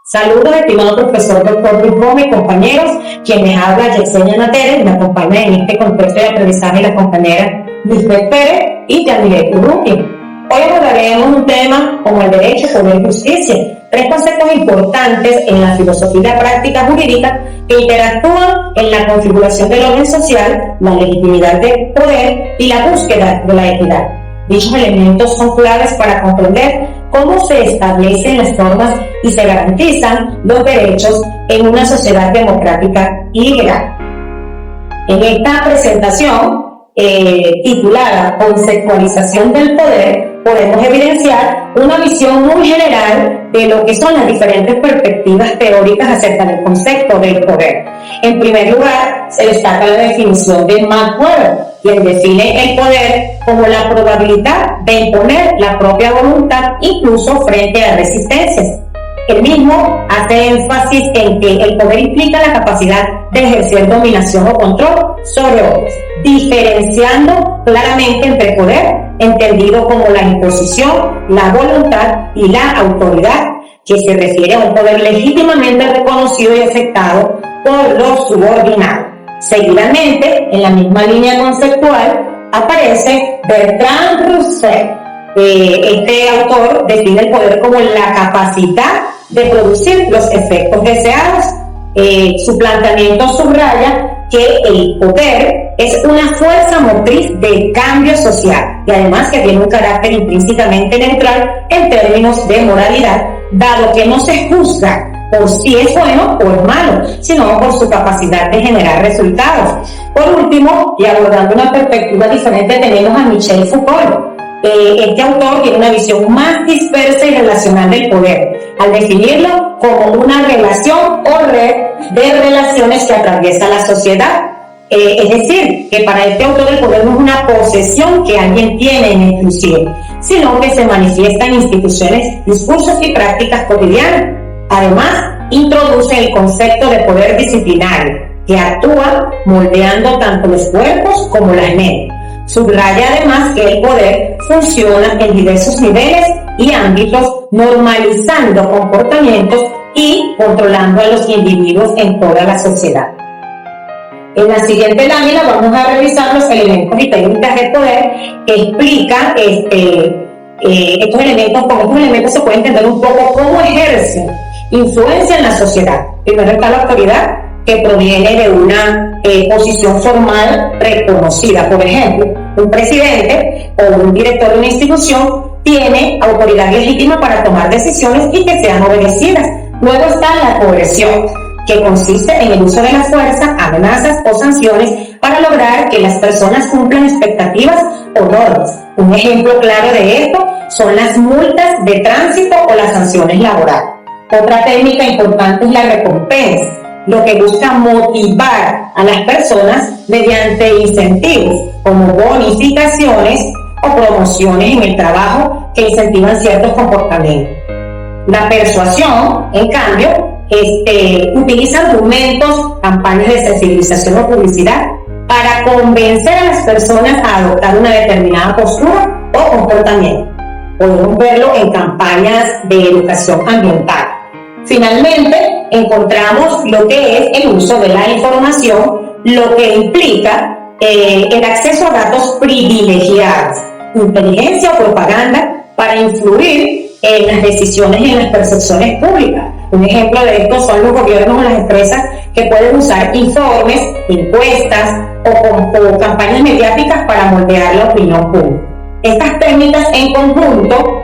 Saludos, estimado profesor Dr. Luis Gómez, compañeros, quien les habla Yesenia Natere, me acompaña en este contexto de aprendizaje la compañera Lisbeth Pérez y Yamile Urruti. Hoy abordaremos un tema como el derecho, poder y justicia, tres conceptos importantes en la filosofía y la práctica jurídica que interactúan en la configuración del orden social, la legitimidad del poder y la búsqueda de la equidad. Dichos elementos son claves para comprender cómo se establecen las normas y se garantizan los derechos en una sociedad democrática y legal. En esta presentación titulada Conceptualización del Poder, podemos evidenciar una visión muy general de lo que son las diferentes perspectivas teóricas acerca del concepto del poder. En primer lugar, se destaca la definición de Max Weber, quien define el poder como la probabilidad de imponer la propia voluntad incluso frente a resistencias. El mismo hace énfasis en que el poder implica la capacidad de ejercer dominación o control sobre otros, diferenciando claramente entre poder, entendido como la imposición, la voluntad y la autoridad, que se refiere a un poder legítimamente reconocido y aceptado por los subordinados. Seguidamente, en la misma línea conceptual, aparece Bertrand Russell. Este autor define el poder como la capacidad de producir los efectos deseados. Su planteamiento subraya que el poder es una fuerza motriz de cambio social y además que tiene un carácter intrínsecamente neutral en términos de moralidad, dado que no se juzga por si es bueno o es malo, sino por su capacidad de generar resultados. Por último, y abordando una perspectiva diferente, tenemos a Michel Foucault. Este autor tiene una visión más dispersa y relacional del poder, al definirlo como una relación o red de relaciones que atraviesa la sociedad. Es decir, que para este autor el poder no es una posesión que alguien tiene en exclusiva, sino que se manifiesta en instituciones, discursos y prácticas cotidianas. Además, introduce el concepto de poder disciplinario, que actúa moldeando tanto los cuerpos como las mentes. Subraya además que el poder funciona en diversos niveles y ámbitos, normalizando comportamientos y controlando a los individuos en toda la sociedad. En la siguiente lámina vamos a revisar los elementos y técnicas del poder que explican estos elementos. Con estos elementos se puede entender un poco cómo ejercen influencia en la sociedad. Primero está la autoridad, que proviene de una posición formal reconocida. Por ejemplo, un presidente o un director de una institución tiene autoridad legítima para tomar decisiones y que sean obedecidas. Luego está la coerción, que consiste en el uso de la fuerza, amenazas o sanciones para lograr que las personas cumplan expectativas o normas. Un ejemplo claro de esto son las multas de tránsito o las sanciones laborales. Otra técnica importante es la recompensa, lo que busca motivar a las personas mediante incentivos como bonificaciones o promociones en el trabajo que incentivan ciertos comportamientos. La persuasión, en cambio, utiliza argumentos, campañas de sensibilización o publicidad para convencer a las personas a adoptar una determinada postura o comportamiento. Podemos verlo en campañas de educación ambiental. Finalmente, encontramos lo que es el uso de la información, lo que implica el acceso a datos privilegiados, inteligencia o propaganda para influir en las decisiones y en las percepciones públicas. Un ejemplo de esto son los gobiernos o las empresas que pueden usar informes, encuestas o campañas mediáticas para moldear la opinión pública. Estas técnicas en conjunto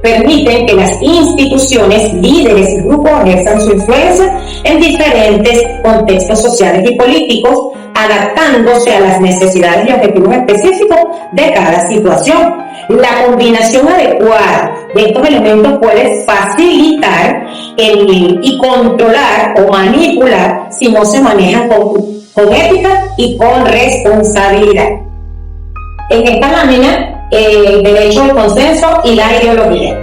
permiten que las instituciones, líderes y grupos ejerzan su influencia en diferentes contextos sociales y políticos, adaptándose a las necesidades y objetivos específicos de cada situación. La combinación adecuada de estos elementos puede facilitar y controlar o manipular si no se manejan con ética y con responsabilidad. En esta lámina, el derecho al consenso y la ideología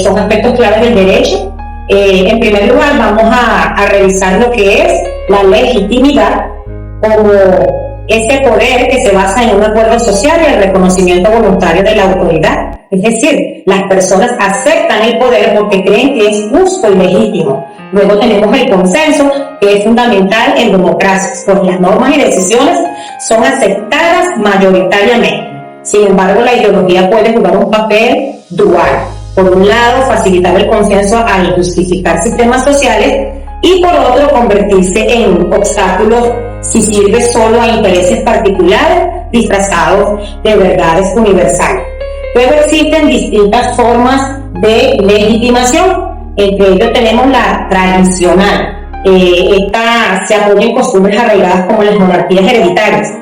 son aspectos claves del derecho. En primer lugar, vamos a revisar lo que es la legitimidad como ese poder que se basa en un acuerdo social y el reconocimiento voluntario de la autoridad. Es decir, las personas aceptan el poder porque creen que es justo y legítimo. Luego tenemos el consenso, que es fundamental en democracias, pues las normas y decisiones son aceptadas mayoritariamente. Sin embargo, la ideología puede jugar un papel dual. Por un lado, facilitar el consenso al justificar sistemas sociales y por otro, convertirse en obstáculos si sirve solo a intereses particulares disfrazados de verdades universales. Luego existen distintas formas de legitimación, entre ellos tenemos la tradicional. Esta se apoya en costumbres arraigadas como las monarquías hereditarias,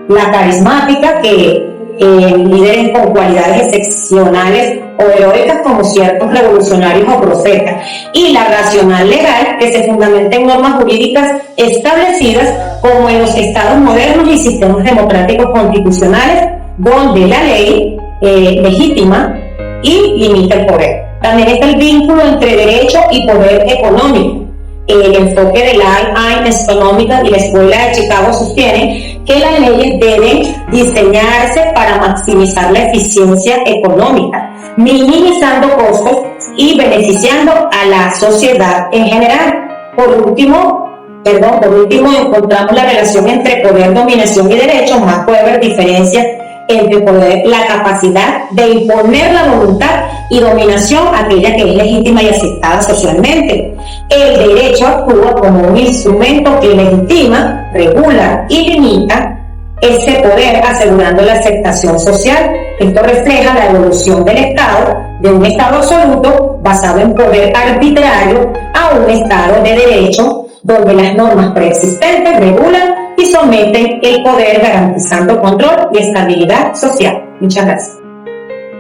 la carismática, que líderes con cualidades excepcionales o heroicas como ciertos revolucionarios o profetas, y la racional legal, que se fundamenta en normas jurídicas establecidas como en los estados modernos y sistemas democráticos constitucionales, donde la ley legítima y limita el poder. También está el vínculo entre derecho y poder económico. El enfoque de la Einstein Económica y la Escuela de Chicago sostiene que las leyes deben diseñarse para maximizar la eficiencia económica, minimizando costos y beneficiando a la sociedad en general. Por último, encontramos la relación entre poder, dominación y derechos. Max Weber diferencia entre poder, la capacidad de imponer la voluntad, y dominación, aquella que es legítima y aceptada socialmente. El derecho actúa como un instrumento que legitima, regula y limita ese poder, asegurando la aceptación social. Esto refleja la evolución del Estado, de un Estado absoluto basado en poder arbitrario a un Estado de derecho, donde las normas preexistentes regulan y someten el poder, garantizando control y estabilidad social. Muchas gracias.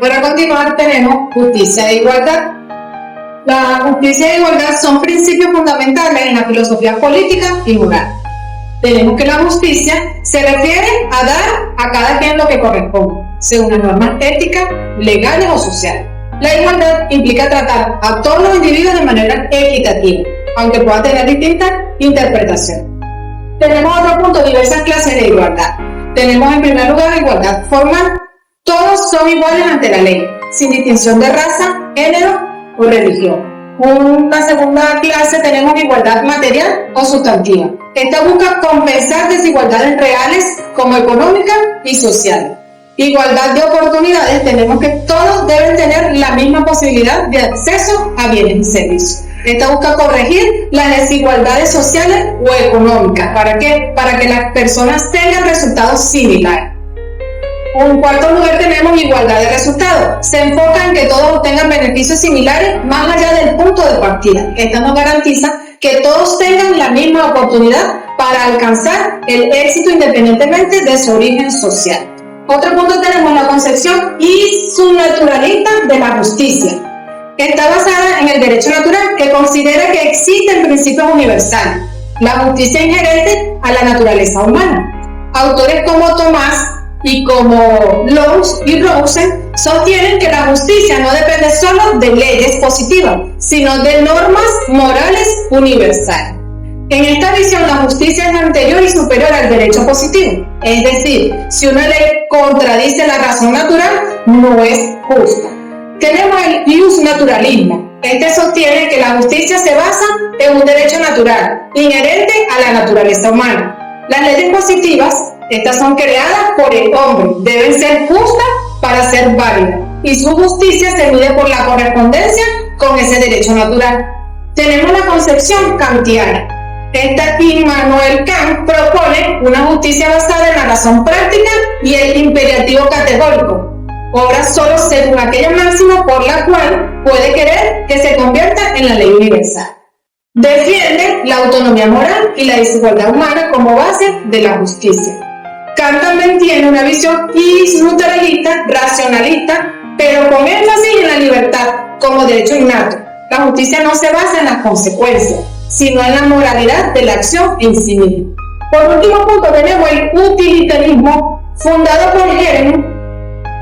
Para continuar, tenemos justicia e igualdad. La justicia e igualdad son principios fundamentales en la filosofía política y moral. Tenemos que la justicia se refiere a dar a cada quien lo que corresponde, según las normas éticas, legales o sociales. La igualdad implica tratar a todos los individuos de manera equitativa, aunque pueda tener distintas interpretaciones. Tenemos otro punto, diversas clases de igualdad. Tenemos en primer lugar igualdad formal. Todos son iguales ante la ley, sin distinción de raza, género o religión. Una segunda clase tenemos igualdad material o sustantiva. Esta busca compensar desigualdades reales como económicas y sociales. Igualdad de oportunidades, tenemos que todos deben tener la misma posibilidad de acceso a bienes y servicios. Esta busca corregir las desigualdades sociales o económicas. ¿Para qué? Para que las personas tengan resultados similares. En cuarto lugar tenemos igualdad de resultados. Se enfoca en que todos obtengan beneficios similares más allá del punto de partida. Esta nos garantiza que todos tengan la misma oportunidad para alcanzar el éxito independientemente de su origen social. Otro punto tenemos la concepción isnaturalista de la justicia. Está basada en el derecho natural, que considera que existen principios universales. La justicia inherente a la naturaleza humana. Autores como Tomás y como Lowes y Rosen sostienen que la justicia no depende solo de leyes positivas, sino de normas morales universales. En esta visión, la justicia es anterior y superior al derecho positivo. Es decir, si una ley contradice la razón natural, no es justa. Tenemos el iusnaturalismo. Este sostiene que la justicia se basa en un derecho natural, inherente a la naturaleza humana. Las leyes positivas, estas son creadas por el hombre, deben ser justas para ser válidas, y su justicia se mide por la correspondencia con ese derecho natural. Tenemos la concepción kantiana. Immanuel Kant propone una justicia basada en la razón práctica y el imperativo categórico. Obra solo según aquella máxima por la cual puede querer que se convierta en la ley universal. Defiende la autonomía moral y la desigualdad humana como base de la justicia. Kant también tiene una visión isnaturalista, racionalista, pero con énfasis en la libertad como derecho innato. La justicia no se basa en las consecuencias, sino en la moralidad de la acción en sí misma. Por último punto tenemos el utilitarismo, fundado por Jeremy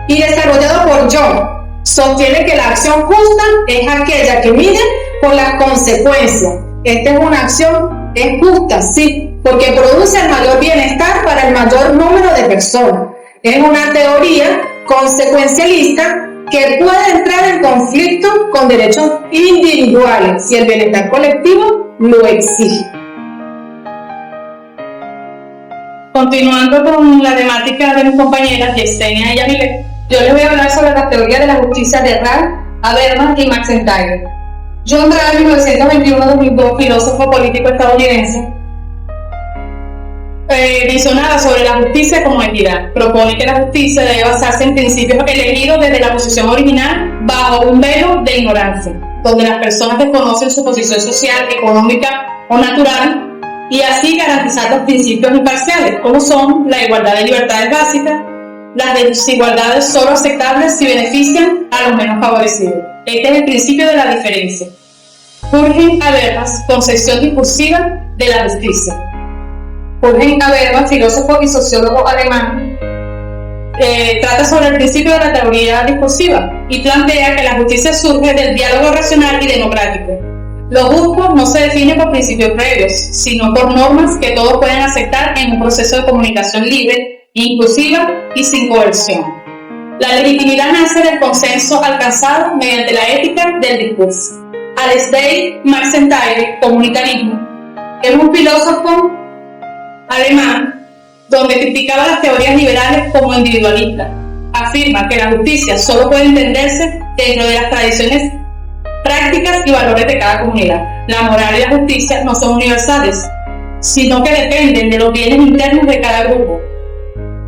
y desarrollado por John. Sostiene que la acción justa es aquella que mide por las consecuencias. Esta es una acción, es justa, sí, porque produce el mayor bienestar para el mayor número de personas. Es una teoría consecuencialista que puede entrar en conflicto con derechos individuales si el bienestar colectivo lo exige. Continuando con la temática de mis compañeras Yesenia y Yamilet, yo les voy a hablar sobre las teorías de la justicia de Ralph, Habermas y McIntyre. John Ralph, 1921-2002, filósofo político estadounidense, mencionaba sobre la justicia como equidad. Propone que la justicia debe basarse en principios elegidos desde la posición original bajo un velo de ignorancia, donde las personas desconocen su posición social, económica o natural, y así garantizar los principios imparciales, como son la igualdad de libertades básicas, las desigualdades solo aceptables si benefician a los menos favorecidos. Este es el principio de la diferencia. Jürgen Habermas, concepción discursiva de la justicia. Jürgen Habermas, filósofo y sociólogo alemán, trata sobre el principio de la teoría discursiva y plantea que la justicia surge del diálogo racional y democrático. Lo justo no se define por principios previos, sino por normas que todos pueden aceptar en un proceso de comunicación libre, inclusiva y sin coerción. La legitimidad nace del consenso alcanzado mediante la ética del discurso. Alasdair McIntyre, comunitarismo, es un filósofo alemán donde criticaba las teorías liberales como individualistas. Afirma que la justicia solo puede entenderse dentro de las tradiciones, prácticas y valores de cada comunidad. La moral y la justicia no son universales, sino que dependen de los bienes internos de cada grupo,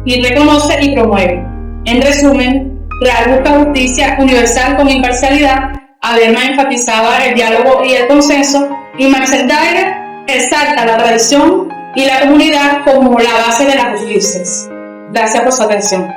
y reconoce y promueve. En resumen, Ralph busca justicia universal con imparcialidad, Habermas enfatizaba el diálogo y el consenso, y McIntyre exalta la tradición y la comunidad como la base de las justicias. Gracias por su atención.